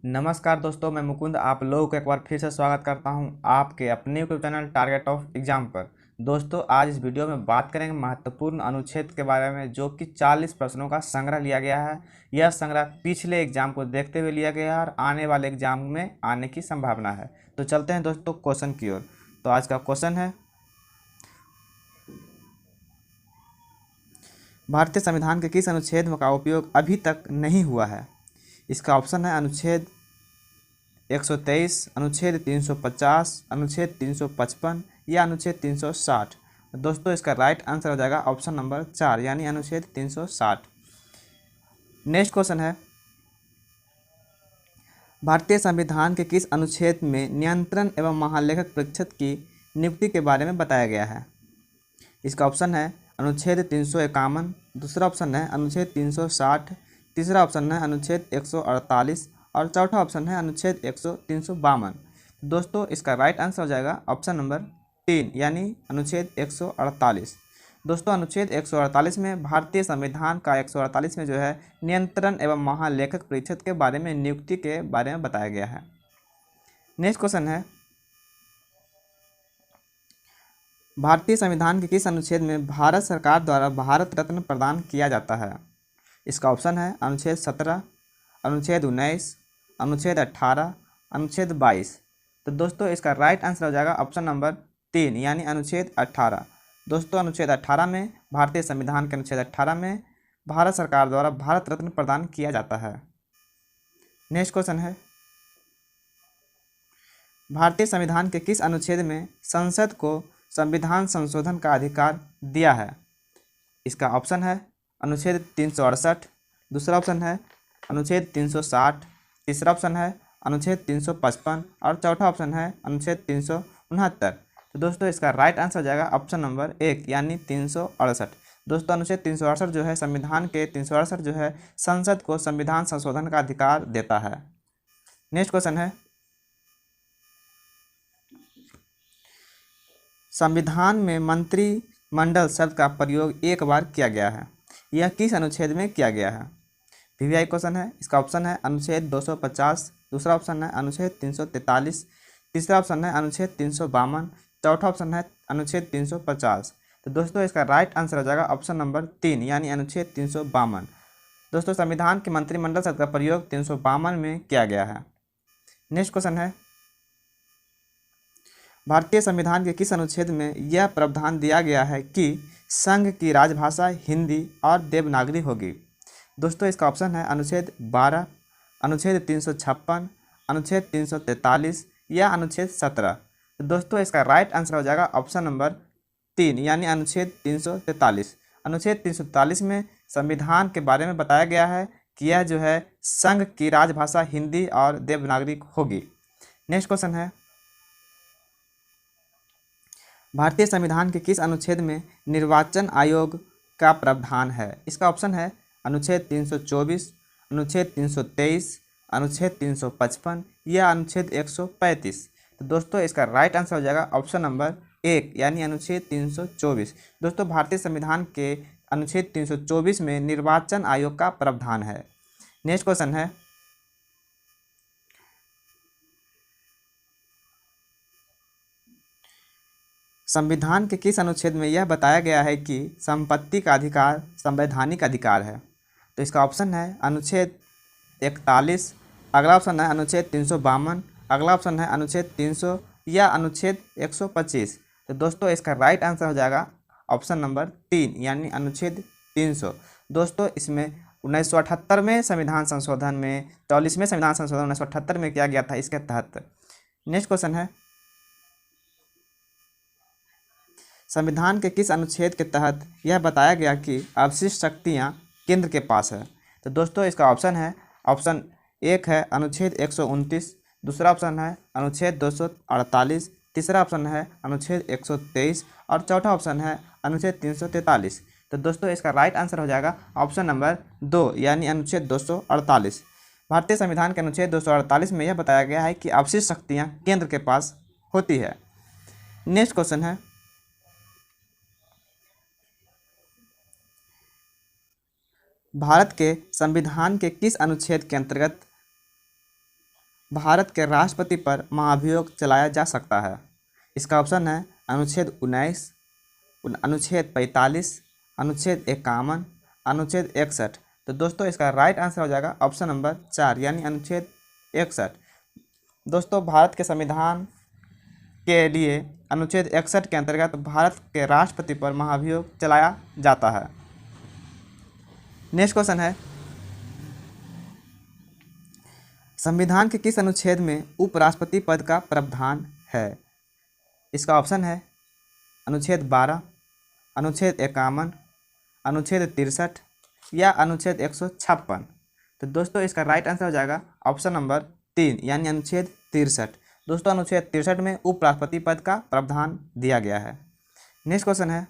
नमस्कार दोस्तों, मैं मुकुंद आप लोगों को एक बार फिर से स्वागत करता हूं आपके अपने YouTube channel target of exam पर। दोस्तों, आज इस वीडियो में बात करेंगे महत्वपूर्ण अनुच्छेद के बारे में, जो कि 40 प्रश्नों का संग्रह लिया गया है। यह संग्रह पिछले एग्जाम को देखते हुए लिया गया है और आने वाले एग्जाम में आने की संभावना है। तो चलते हैं दोस्तों क्वेश्चन की ओर। तो आज का क्वेश्चन है, भारतीय संविधान के किस अनुच्छेद का उपयोग अभी तक नहीं हुआ है? इसका ऑप्शन है अनुच्छेद 123, अनुच्छेद 350, अनुच्छेद 355 या अनुच्छेद 360। दोस्तों, इसका राइट आंसर हो जाएगा ऑप्शन नंबर 4 यानी अनुच्छेद 360। नेक्स्ट क्वेश्चन है, भारतीय संविधान के किस अनुच्छेद में नियंत्रण एवं महालेखक परीक्षक की नियुक्ति के बारे में बताया गया है? इसका ऑप्शन है अनुच्छेद 351, दूसरा ऑप्शन है अनुच्छेद 360, तीसरा ऑप्शन है अनुच्छेद 148 और चौथा ऑप्शन है अनुच्छेद 352। दोस्तों, इसका राइट आंसर हो जाएगा ऑप्शन नंबर 3 यानी अनुच्छेद 148। दोस्तों, अनुच्छेद 148 में भारतीय संविधान का 148 में जो है नियंत्रण एवं महालेखक परीक्षक के बारे में नियुक्ति के बारे में बताया गया है। नेक्स्ट क्वेश्चन है, भारतीय संविधान के किस अनुच्छेद में भारत सरकार द्वारा भारत रत्न प्रदान किया जाता है? इसका ऑप्शन है अनुच्छेद 17, अनुच्छेद 19, अनुच्छेद 18, अनुच्छेद 22। तो दोस्तों, इसका राइट आंसर हो जाएगा ऑप्शन नंबर 3 यानी अनुच्छेद 18। दोस्तों, अनुच्छेद 18 में, भारतीय संविधान के अनुच्छेद 18 में भारत सरकार द्वारा भारत रत्न प्रदान किया जाता है। नेक्स्ट क्वेश्चन है, भारतीय संविधान के किस अनुच्छेद में संसद को संविधान संशोधन का अधिकार दिया है? इसका ऑप्शन है अनुच्छेद 368, दूसरा ऑप्शन है अनुच्छेद 360, तीसरा ऑप्शन है अनुच्छेद 355 और चौथा ऑप्शन है अनुच्छेद 369। तो दोस्तों, इसका राइट आंसर हो जाएगा ऑप्शन नंबर 1 यानी 368। दोस्तों, अनुच्छेद 368 जो है संविधान के 368 जो है संसद को संविधान संशोधन का अधिकार देता है। नेक्स्ट क्वेश्चन है, संविधान में मंत्रिमंडल शब्द का प्रयोग एक बार किया गया है, यह किस अनुच्छेद में किया गया है? वीवीआई क्वेश्चन है। इसका ऑप्शन है अनुच्छेद 250, दूसरा ऑप्शन है अनुच्छेद 343, तीसरा ऑप्शन है अनुच्छेद 352, चौथा ऑप्शन है अनुच्छेद 350। तो दोस्तों, इसका राइट आंसर हो जाएगा ऑप्शन नंबर 3 यानी अनुच्छेद 352। दोस्तों, संविधान के मंत्रिमंडल शब्द का प्रयोग 352 में किया गया है। नेक्स्ट क्वेश्चन है, भारतीय संविधान के किस अनुच्छेद में यह प्रावधान दिया गया है कि संघ की राजभाषा हिंदी और देवनागरी होगी? दोस्तों, इसका ऑप्शन है अनुच्छेद 12, अनुच्छेद 356, अनुच्छेद 343 या अनुच्छेद 17। तो दोस्तों, इसका राइट आंसर हो जाएगा ऑप्शन नंबर 3 यानी अनुच्छेद 343। अनुच्छेद 343 में संविधान के बारे में बताया गया है कि यह जो है संघ की राजभाषा हिंदी और देवनागरी होगी। नेक्स्ट क्वेश्चन है, भारतीय संविधान के किस अनुच्छेद में निर्वाचन आयोग का प्रावधान है? इसका ऑप्शन है अनुच्छेद 324, अनुच्छेद 323, अनुच्छेद 355 या अनुच्छेद 135। तो दोस्तों, इसका राइट आंसर हो जाएगा ऑप्शन नंबर 1 यानी अनुच्छेद 324। दोस्तों, भारतीय संविधान के अनुच्छेद 324 में निर्वाचन आयोग का प्रावधान है। नेक्स्ट क्वेश्चन है, संविधान के किस अनुच्छेद में यह बताया गया है कि संपत्ति का अधिकार संवैधानिक अधिकार है? तो इसका ऑप्शन है अनुच्छेद 41, अगला ऑप्शन है अनुच्छेद 352, अगला ऑप्शन है अनुच्छेद 300 या अनुच्छेद 125। तो दोस्तों, इसका राइट आंसर हो जाएगा ऑप्शन नंबर 3 यानी अनुच्छेद 300। दोस्तों, इसमें 1978 में संविधान संशोधन में 44वें संविधान संशोधन 1978 में किया गया था इसके तहत। नेक्स्ट क्वेश्चन है, संविधान के किस अनुच्छेद के तहत यह बताया गया कि अवशिष्ट शक्तियाँ केंद्र के पास है? तो दोस्तों, इसका ऑप्शन है ऑप्शन 1 है अनुच्छेद 129, दूसरा ऑप्शन है अनुच्छेद 248, तीसरा ऑप्शन है अनुच्छेद 123 और चौथा ऑप्शन है अनुच्छेद 343। तो दोस्तों, इसका राइट आंसर हो जाएगा ऑप्शन नंबर 2 यानी अनुच्छेद 248। भारतीय संविधान के अनुच्छेद 248 में यह बताया गया है कि अवशिष्ट शक्तियाँ केंद्र के पास होती है। नेक्स्ट क्वेश्चन है, भारत के संविधान के किस अनुच्छेद के अंतर्गत भारत के राष्ट्रपति पर महाभियोग चलाया जा सकता है? इसका ऑप्शन है अनुच्छेद 19, अनुच्छेद 45, अनुच्छेद 51, अनुच्छेद 61। तो दोस्तों इसका राइट आंसर हो जाएगा ऑप्शन नंबर 4 यानी अनुच्छेद 61। दोस्तों भारत के संविधान के लिए अनुच्छेद 61 के अंतर्गत भारत के राष्ट्रपति पर महाभियोग चलाया जाता है। नेक्स्ट क्वेश्चन है, संविधान के किस अनुच्छेद में उपराष्ट्रपति पद का प्रावधान है? इसका ऑप्शन है अनुच्छेद 12, अनुच्छेद 51, अनुच्छेद 63 या अनुच्छेद 156। तो दोस्तों इसका राइट आंसर हो जाएगा ऑप्शन नंबर 3 यानी अनुच्छेद 63। दोस्तों अनुच्छेद 63 में उपराष्ट्रपति पद का प्रावधान दिया गया है। नेक्स्ट क्वेश्चन है,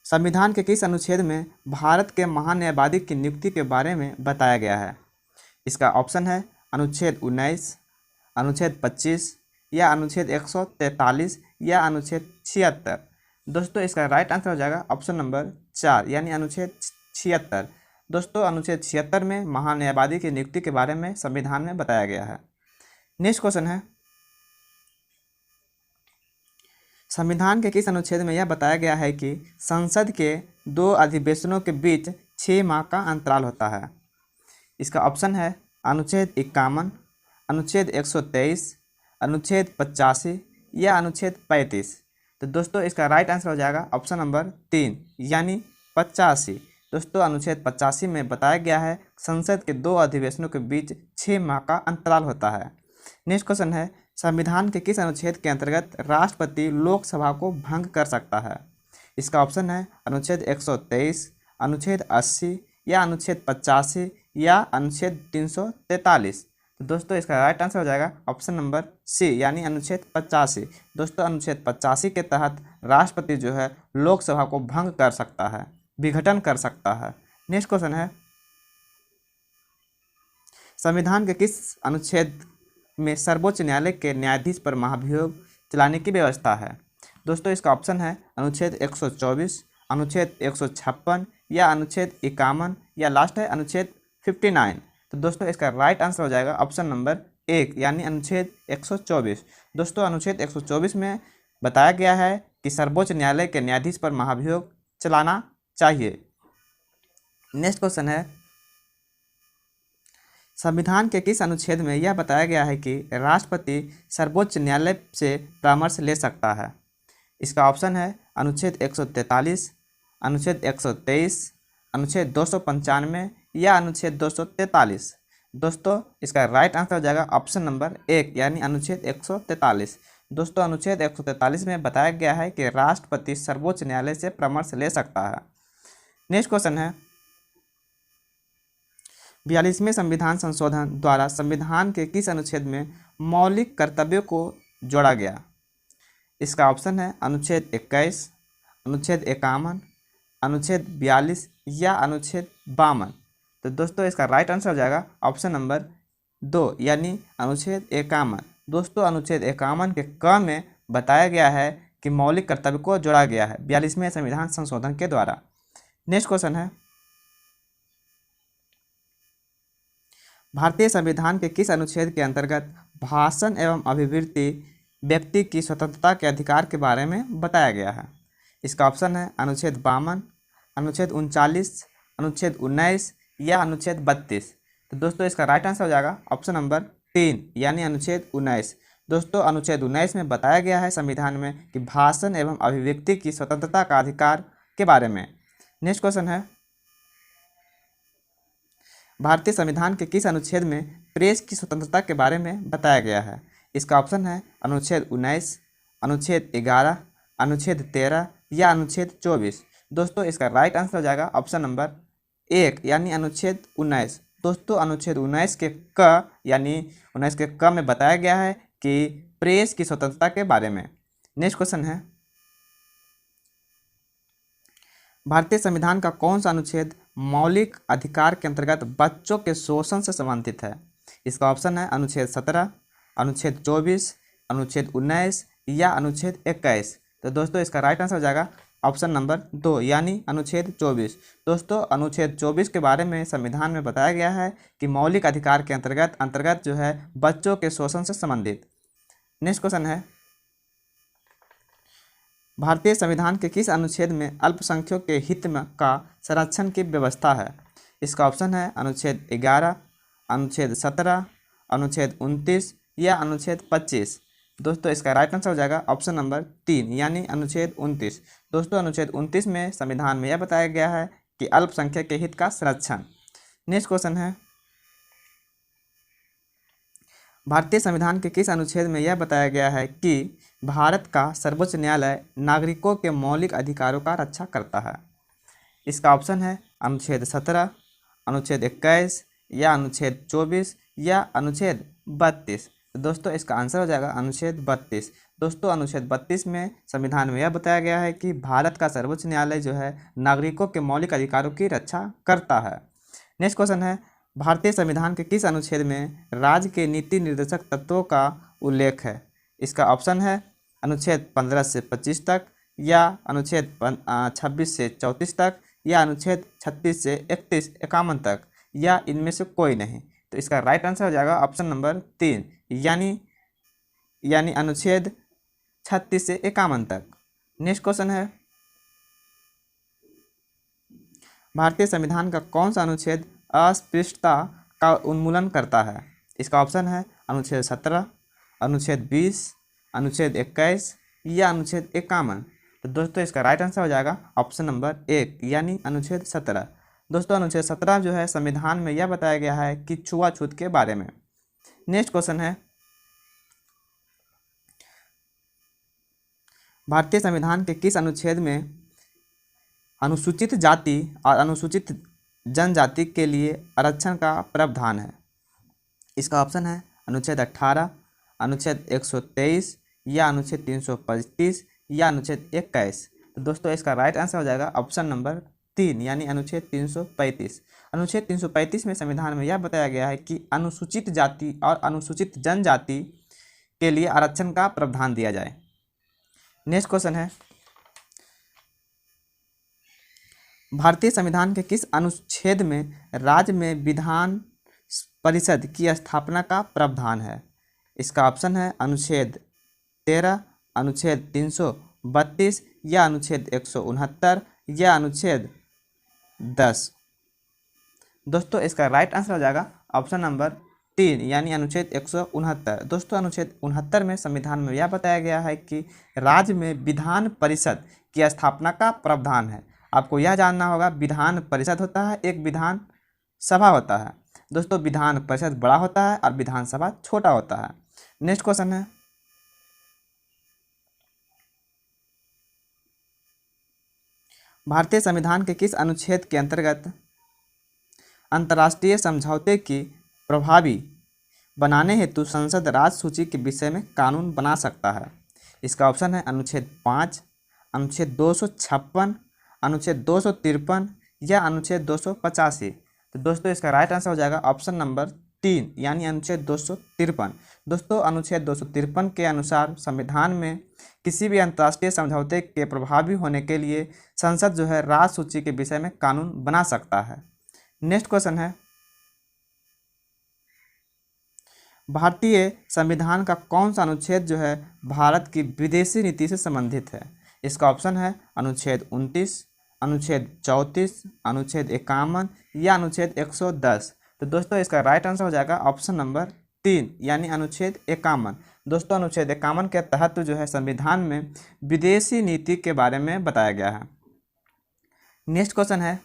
संविधान के किस अनुच्छेद में भारत के महान्यायवादी की नियुक्ति के बारे में बताया गया है? इसका ऑप्शन है अनुच्छेद 19, अनुच्छेद 25 या अनुच्छेद 143 या अनुच्छेद 76। दोस्तों इसका राइट आंसर हो जाएगा ऑप्शन नंबर 4 यानी अनुच्छेद 76। दोस्तों अनुच्छेद 76 में महान्यायवादी की नियुक्ति के बारे में संविधान में बताया गया है। नेक्स्ट क्वेश्चन है, संविधान के किस अनुच्छेद में यह बताया गया है कि संसद के 2 अधिवेशनों के बीच 6 माह का अंतराल होता है? इसका ऑप्शन है अनुच्छेद 51, अनुच्छेद 123, अनुच्छेद 85 या अनुच्छेद 35। तो दोस्तों इसका राइट आंसर हो जाएगा ऑप्शन नंबर 3 यानी 85। दोस्तों अनुच्छेद 85 में बताया गया है संसद के 2 अधिवेशनों के बीच 6 माह का अंतराल होता है। नेक्स्ट क्वेश्चन है, संविधान के किस अनुच्छेद के अंतर्गत राष्ट्रपति लोकसभा को भंग कर सकता है? इसका ऑप्शन है अनुच्छेद 123, अनुच्छेद 80 या अनुच्छेद 85 या अनुच्छेद 343। तो दोस्तों इसका राइट आंसर हो जाएगा ऑप्शन नंबर सी यानी अनुच्छेद 85। दोस्तों अनुच्छेद 85 के तहत राष्ट्रपति जो है लोकसभा को भंग कर सकता है, विघटन कर सकता है। नेक्स्ट क्वेश्चन है, संविधान के किस अनुच्छेद में सर्वोच्च न्यायालय के न्यायाधीश पर महाभियोग चलाने की व्यवस्था है? दोस्तों इसका ऑप्शन है अनुच्छेद 124, अनुच्छेद 156 या अनुच्छेद 51 या लास्ट है अनुच्छेद 59। तो दोस्तों इसका राइट आंसर हो जाएगा ऑप्शन नंबर 1 यानी अनुच्छेद 124। दोस्तों अनुच्छेद 124 में बताया गया है कि सर्वोच्च न्यायालय के न्यायाधीश पर महाभियोग चलाना चाहिए। नेक्स्ट क्वेश्चन है, संविधान के किस अनुच्छेद में यह बताया गया है कि राष्ट्रपति सर्वोच्च न्यायालय से परामर्श ले सकता है? इसका ऑप्शन है अनुच्छेद 143, अनुच्छेद 123, अनुच्छेद 295 या अनुच्छेद 243। दोस्तों इसका राइट आंसर हो जाएगा ऑप्शन नंबर 1 यानी अनुच्छेद 143। दोस्तों अनुच्छेद 143 में बताया गया है कि राष्ट्रपति सर्वोच्च न्यायालय से परामर्श ले सकता है। नेक्स्ट क्वेश्चन है, 42वें संविधान संशोधन द्वारा संविधान के किस अनुच्छेद में मौलिक कर्तव्यों को जोड़ा गया? इसका ऑप्शन है अनुच्छेद 21, अनुच्छेद 51, अनुच्छेद 42 या अनुच्छेद 52। तो दोस्तों इसका राइट आंसर हो जाएगा ऑप्शन नंबर 2 यानी अनुच्छेद 51। दोस्तों अनुच्छेद 51 के क में बताया गया है कि मौलिक कर्तव्य को जोड़ा गया है 42वें संविधान संशोधन के द्वारा। नेक्स्ट क्वेश्चन है, भारतीय संविधान के किस अनुच्छेद के अंतर्गत भाषण एवं अभिव्यक्ति व्यक्ति की स्वतंत्रता के अधिकार के बारे में बताया गया है? इसका ऑप्शन है अनुच्छेद 52, अनुच्छेद 39, अनुच्छेद 19 या अनुच्छेद 32। तो दोस्तों इसका राइट आंसर हो जाएगा ऑप्शन नंबर 3 यानी अनुच्छेद 19। दोस्तों अनुच्छेद 19 में बताया गया है संविधान में कि भाषण एवं अभिव्यक्ति की स्वतंत्रता का अधिकार के बारे में। नेक्स्ट क्वेश्चन है, भारतीय संविधान के किस अनुच्छेद में प्रेस की स्वतंत्रता के बारे में बताया गया है? इसका ऑप्शन है अनुच्छेद 19, अनुच्छेद 11, अनुच्छेद 13 या अनुच्छेद 24। दोस्तों इसका राइट आंसर हो जाएगा ऑप्शन नंबर 1 यानी अनुच्छेद 19। दोस्तों अनुच्छेद 19 के क यानी 19 के क में बताया गया है कि प्रेस की स्वतंत्रता के बारे में। नेक्स्ट क्वेश्चन है, भारतीय संविधान का कौन सा अनुच्छेद मौलिक अधिकार के अंतर्गत बच्चों के शोषण से संबंधित है? इसका ऑप्शन है अनुच्छेद 17, अनुच्छेद 24, अनुच्छेद 19 या अनुच्छेद 21। तो दोस्तों इसका राइट आंसर हो जाएगा ऑप्शन नंबर 2 यानी अनुच्छेद 24। दोस्तों अनुच्छेद 24 के बारे में संविधान में बताया गया है कि मौलिक अधिकार के अंतर्गत जो है बच्चों के शोषण से संबंधित। नेक्स्ट क्वेश्चन है, भारतीय संविधान के किस अनुच्छेद में अल्पसंख्यकों के हित का संरक्षण की व्यवस्था है? इसका ऑप्शन है अनुच्छेद 11, अनुच्छेद 17, अनुच्छेद 29 या अनुच्छेद 25। दोस्तों इसका राइट आंसर हो जाएगा ऑप्शन नंबर 3 यानी अनुच्छेद 29। दोस्तों अनुच्छेद 29 में संविधान में यह बताया गया है कि अल्पसंख्यक के हित का संरक्षण। नेक्स्ट क्वेश्चन है, भारतीय संविधान के किस अनुच्छेद में यह बताया गया है कि भारत का सर्वोच्च न्यायालय नागरिकों के मौलिक अधिकारों का रक्षा करता है? इसका ऑप्शन है अनुच्छेद 17, अनुच्छेद 21 या अनुच्छेद 24 या अनुच्छेद 32। दोस्तों इसका आंसर हो जाएगा अनुच्छेद 32। दोस्तों अनुच्छेद 32 में संविधान में यह बताया गया है कि भारत का सर्वोच्च न्यायालय जो है नागरिकों के मौलिक अधिकारों की रक्षा करता है। नेक्स्ट क्वेश्चन है, भारतीय संविधान के किस अनुच्छेद में राज्य के नीति निर्देशक तत्वों का उल्लेख है? इसका ऑप्शन है अनुच्छेद 15 से 25 तक या अनुच्छेद 26 से 34 तक या अनुच्छेद 36 से 51 तक या इनमें से कोई नहीं। तो इसका राइट आंसर हो जाएगा ऑप्शन नंबर 3 यानी अनुच्छेद 36 से 51 तक। नेक्स्ट क्वेश्चन है, भारतीय संविधान का कौन सा अनुच्छेद अस्पृश्यता का उन्मूलन करता है? इसका ऑप्शन है अनुच्छेद 17, अनुच्छेद 20, अनुच्छेद 21 या अनुच्छेद 51। तो दोस्तों इसका राइट आंसर हो जाएगा ऑप्शन नंबर 1 यानी अनुच्छेद 17। दोस्तों अनुच्छेद 17 जो है संविधान में यह बताया गया है कि छुआछूत के बारे में। नेक्स्ट क्वेश्चन है, भारतीय संविधान के किस अनुच्छेद में अनुसूचित जाति और अनुसूचित जनजाति के लिए आरक्षण का प्रावधान है? इसका ऑप्शन है अनुच्छेद 18, अनुच्छेद 123 या अनुच्छेद 335 या अनुच्छेद 21। तो दोस्तों इसका राइट आंसर हो जाएगा ऑप्शन नंबर 3 यानी अनुच्छेद 335। अनुच्छेद 335 में संविधान में यह बताया गया है कि अनुसूचित जाति और अनुसूचित जनजाति के लिए आरक्षण का प्रावधान दिया जाए। नेक्स्ट क्वेश्चन है, भारतीय संविधान के किस अनुच्छेद में राज्य में विधान परिषद की स्थापना का प्रावधान है? इसका ऑप्शन है अनुच्छेद 13, अनुच्छेद 332 या अनुच्छेद 169 या अनुच्छेद 10। दोस्तों इसका राइट आंसर हो जाएगा ऑप्शन नंबर 3 यानी अनुच्छेद 169। दोस्तों अनुच्छेद 69 में संविधान में यह बताया गया है कि राज्य में विधान परिषद की स्थापना का प्रावधान है। आपको यह जानना होगा विधान परिषद होता है, एक विधान सभा होता है। दोस्तों विधान परिषद बड़ा होता है और विधानसभा छोटा होता है। नेक्स्ट क्वेश्चन है, भारतीय संविधान के किस अनुच्छेद के अंतर्गत अंतर्राष्ट्रीय समझौते की प्रभावी बनाने हेतु संसद राज्य सूची के विषय में कानून बना सकता है? इसका ऑप्शन है अनुच्छेद 5, अनुच्छेद 256, अनुच्छेद 253 या अनुच्छेद 285। तो दोस्तों इसका राइट आंसर हो जाएगा ऑप्शन नंबर 3 यानी अनुच्छेद 253। दोस्तों अनुच्छेद 253 के अनुसार संविधान में किसी भी अंतर्राष्ट्रीय समझौते के प्रभावी होने के लिए संसद जो है राज्य सूची के विषय में कानून बना सकता है। नेक्स्ट क्वेश्चन है, भारतीय संविधान का कौन सा अनुच्छेद जो है भारत की विदेशी नीति से संबंधित है? इसका ऑप्शन है अनुच्छेद 29, अनुच्छेद 34, अनुच्छेद 51 या अनुच्छेद 110। तो दोस्तों इसका राइट आंसर हो जाएगा ऑप्शन नंबर 3 यानी अनुच्छेद 51। दोस्तों अनुच्छेद 51 के तहत जो है संविधान में विदेशी नीति के बारे में बताया गया है। नेक्स्ट क्वेश्चन है,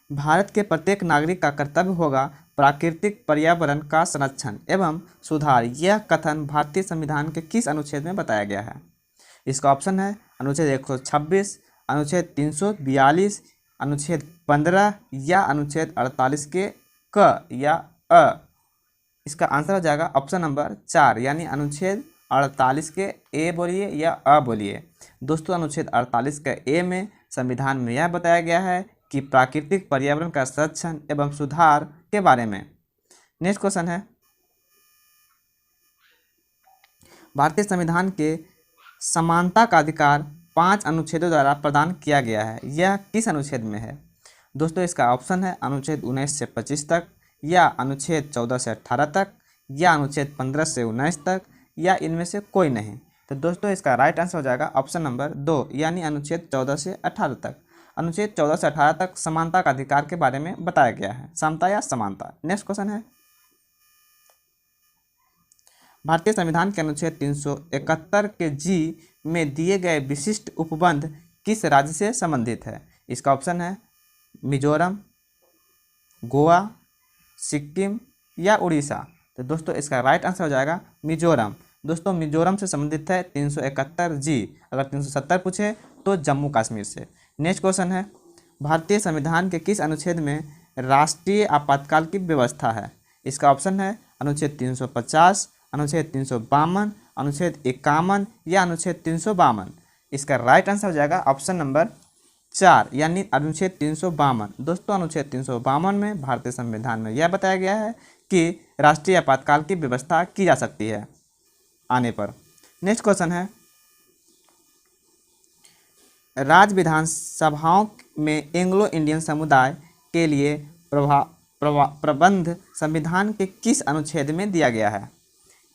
भारत के प्रत्येक नागरिक का कर्तव्य होगा प्राकृतिक पर्यावरण का संरक्षण एवं सुधार। यह कथन भारतीय संविधान के किस अनुच्छेद में बताया गया है? इसका ऑप्शन है अनुच्छेद 126, अनुच्छेद 342, अनुच्छेद 15 या अनुच्छेद 48 के क या अ। इसका आंसर हो जाएगा ऑप्शन नंबर 4 यानी अनुच्छेद 48 के ए बोलिए या अ बोलिए। दोस्तों अनुच्छेद 48 के ए में संविधान में यह बताया गया है कि प्राकृतिक पर्यावरण का संरक्षण एवं सुधार के बारे में। नेक्स्ट क्वेश्चन है, भारतीय संविधान के समानता का अधिकार 5 अनुच्छेदों द्वारा प्रदान किया गया है, यह किस अनुच्छेद में है? दोस्तों इसका ऑप्शन है अनुच्छेद 19 से 25 तक, या अनुच्छेद 14 से 18 तक, या अनुच्छेद 15 से 19 तक, या इनमें से कोई नहीं। तो दोस्तों इसका राइट आंसर हो जाएगा ऑप्शन नंबर 2 यानी अनुच्छेद 14 से 18 तक। अनुच्छेद 14 से 18 तक समानता का अधिकार के बारे में बताया गया है, समता या समानता। नेक्स्ट क्वेश्चन है, भारतीय संविधान के अनुच्छेद 371 के जी में दिए गए विशिष्ट उपबंध किस राज्य से संबंधित है? इसका ऑप्शन है मिजोरम, गोवा, सिक्किम या उड़ीसा। तो दोस्तों इसका राइट आंसर हो जाएगा मिजोरम। दोस्तों मिजोरम से संबंधित है 371 जी। अगर 370 पूछे तो जम्मू कश्मीर से। नेक्स्ट क्वेश्चन है, भारतीय संविधान के किस अनुच्छेद में राष्ट्रीय आपातकाल की व्यवस्था है? इसका ऑप्शन है अनुच्छेद 350, अनुच्छेद 352, अनुच्छेद 51 या अनुच्छेद 352। इसका राइट आंसर हो जाएगा ऑप्शन नंबर 4 यानी अनुच्छेद 352। दोस्तों अनुच्छेद 352 में भारतीय संविधान में यह बताया गया है कि राष्ट्रीय आपातकाल की व्यवस्था की जा सकती है आने पर। नेक्स्ट क्वेश्चन है, राज्य विधानसभाओं में एंग्लो इंडियन समुदाय के लिए प्रबंध संविधान के किस अनुच्छेद में दिया गया है?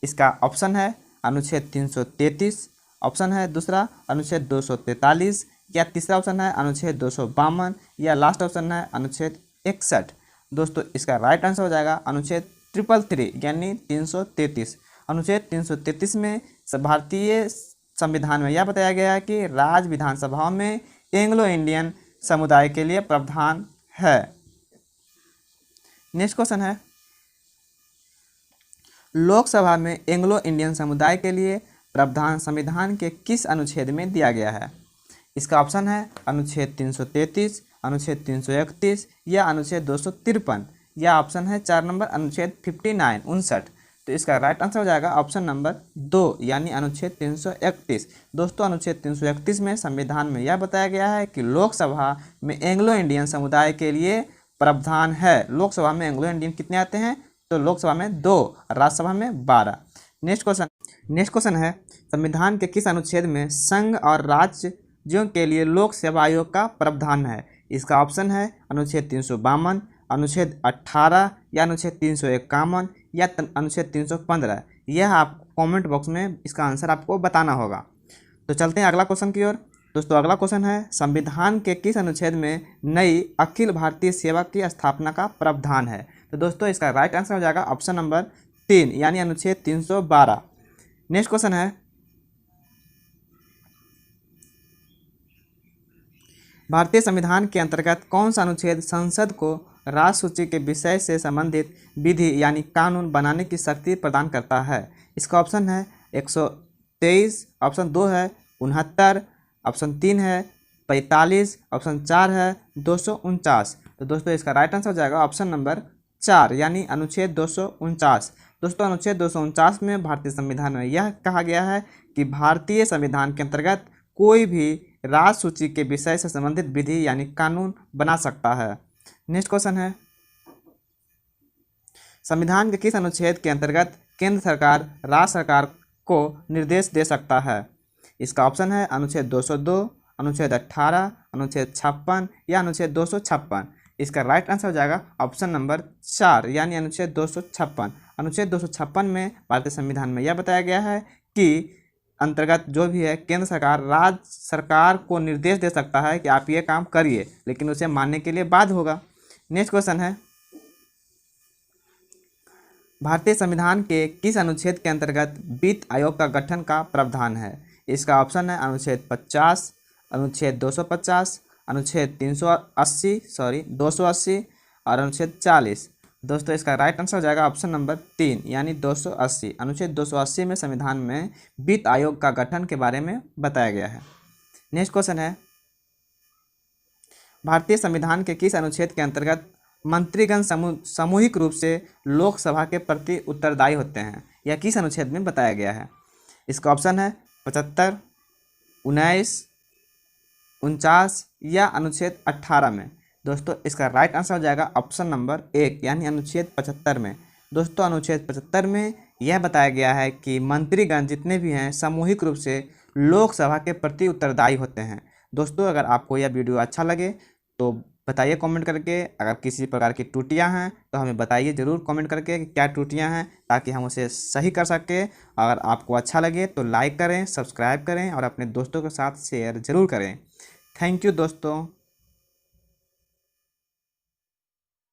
इसका ऑप्शन है अनुच्छेद 333, ऑप्शन है दूसरा अनुच्छेद 243, या तीसरा ऑप्शन है अनुच्छेद 252, या लास्ट ऑप्शन है अनुच्छेद 61। दोस्तों इसका राइट आंसर हो जाएगा अनुच्छेद 333 यानी 333। अनुच्छेद 333 में भारतीय संविधान में यह बताया गया है कि राज्य विधानसभाओं में एंग्लो इंडियन समुदाय के लिए प्रावधान है। नेक्स्ट क्वेश्चन है, लोकसभा में एंग्लो इंडियन समुदाय के लिए प्रावधान संविधान के किस अनुच्छेद में दिया गया है? इसका ऑप्शन है अनुच्छेद 333, अनुच्छेद 331 या अनुच्छेद 253, या ऑप्शन है 4 नंबर अनुच्छेद 59। तो इसका राइट आंसर हो जाएगा ऑप्शन नंबर 2 यानी अनुच्छेद 331। दोस्तों अनुच्छेद 331 में संविधान में यह बताया गया है कि लोकसभा में एंग्लो इंडियन समुदाय के लिए प्रावधान है। लोकसभा में एंग्लो इंडियन कितने आते हैं? तो लोकसभा में 2, राज्यसभा में 12। नेक्स्ट क्वेश्चन है, संविधान के किस अनुच्छेद में संघ और राज्यों के लिए लोक सेवा आयोग का प्रावधान है? इसका ऑप्शन है अनुच्छेद 352, अनुच्छेद 18 या अनुच्छेद 351 या अनुच्छेद 315। यह आप कमेंट बॉक्स में इसका आंसर आपको बताना होगा। तो चलते हैं अगला क्वेश्चन की ओर। दोस्तों अगला क्वेश्चन है, संविधान के किस अनुच्छेद में नई अखिल भारतीय सेवा की स्थापना का प्रावधान है? तो दोस्तों इसका राइट आंसर हो जाएगा ऑप्शन नंबर 3 यानी अनुच्छेद 312। नेक्स्ट क्वेश्चन है, भारतीय संविधान के अंतर्गत कौन सा अनुच्छेद संसद को राज्य सूची के विषय से संबंधित विधि यानी कानून बनाने की शक्ति प्रदान करता है? इसका ऑप्शन है 123, ऑप्शन 2 है 69, ऑप्शन 3 है 45, ऑप्शन 4 है 249। तो दोस्तों इसका राइट आंसर हो जाएगा ऑप्शन नंबर 4 यानी अनुच्छेद 249। दोस्तों अनुच्छेद 249 में भारतीय संविधान में यह कहा गया है कि भारतीय संविधान के अंतर्गत कोई भी राज्य सूची के विषय से संबंधित विधि यानी कानून बना सकता है। नेक्स्ट क्वेश्चन है, संविधान के किस अनुच्छेद के अंतर्गत केंद्र सरकार राज्य सरकार को निर्देश दे सकता है? इसका ऑप्शन है अनुच्छेद 202, अनुच्छेद 18, अनुच्छेद 56 या अनुच्छेद 256। इसका राइट आंसर हो जाएगा ऑप्शन नंबर 4 यानी अनुच्छेद 256। अनुच्छेद 256 में भारतीय संविधान में यह बताया गया है कि अंतर्गत जो भी है केंद्र सरकार राज्य सरकार को निर्देश दे सकता है कि आप ये काम करिए, लेकिन उसे मानने के लिए बाध्य होगा। नेक्स्ट क्वेश्चन है, भारतीय संविधान के किस अनुच्छेद के अंतर्गत वित्त आयोग का गठन का प्रावधान है? इसका ऑप्शन है अनुच्छेद 50, अनुच्छेद 250, अनुच्छेद 280 और अनुच्छेद 40। दोस्तों इसका राइट आंसर हो जाएगा ऑप्शन नंबर 3 यानी 280। अनुच्छेद 280 में संविधान में वित्त आयोग का गठन के बारे में बताया गया है। नेक्स्ट क्वेश्चन है, भारतीय संविधान के किस अनुच्छेद के अंतर्गत मंत्रीगण सामूहिक रूप से लोकसभा के प्रति उत्तरदायी होते हैं? यह किस अनुच्छेद में बताया गया है? इसका ऑप्शन है 75, 19, 49 या अनुच्छेद 18 में। दोस्तों इसका राइट आंसर हो जाएगा ऑप्शन नंबर 1 यानी अनुच्छेद 75 में। दोस्तों अनुच्छेद 75 में यह बताया गया है कि मंत्रीगण जितने भी हैं सामूहिक रूप से लोकसभा के प्रति उत्तरदायी होते हैं। दोस्तों, अगर आपको यह वीडियो अच्छा लगे तो बताइए कमेंट करके। अगर किसी प्रकार की त्रुटियां हैं तो हमें बताइए ज़रूर कमेंट करके कि क्या त्रुटियां हैं, ताकि हम उसे सही कर सकें। अगर आपको अच्छा लगे तो लाइक करें, सब्सक्राइब करें और अपने दोस्तों के साथ शेयर ज़रूर करें। थैंक यू दोस्तों।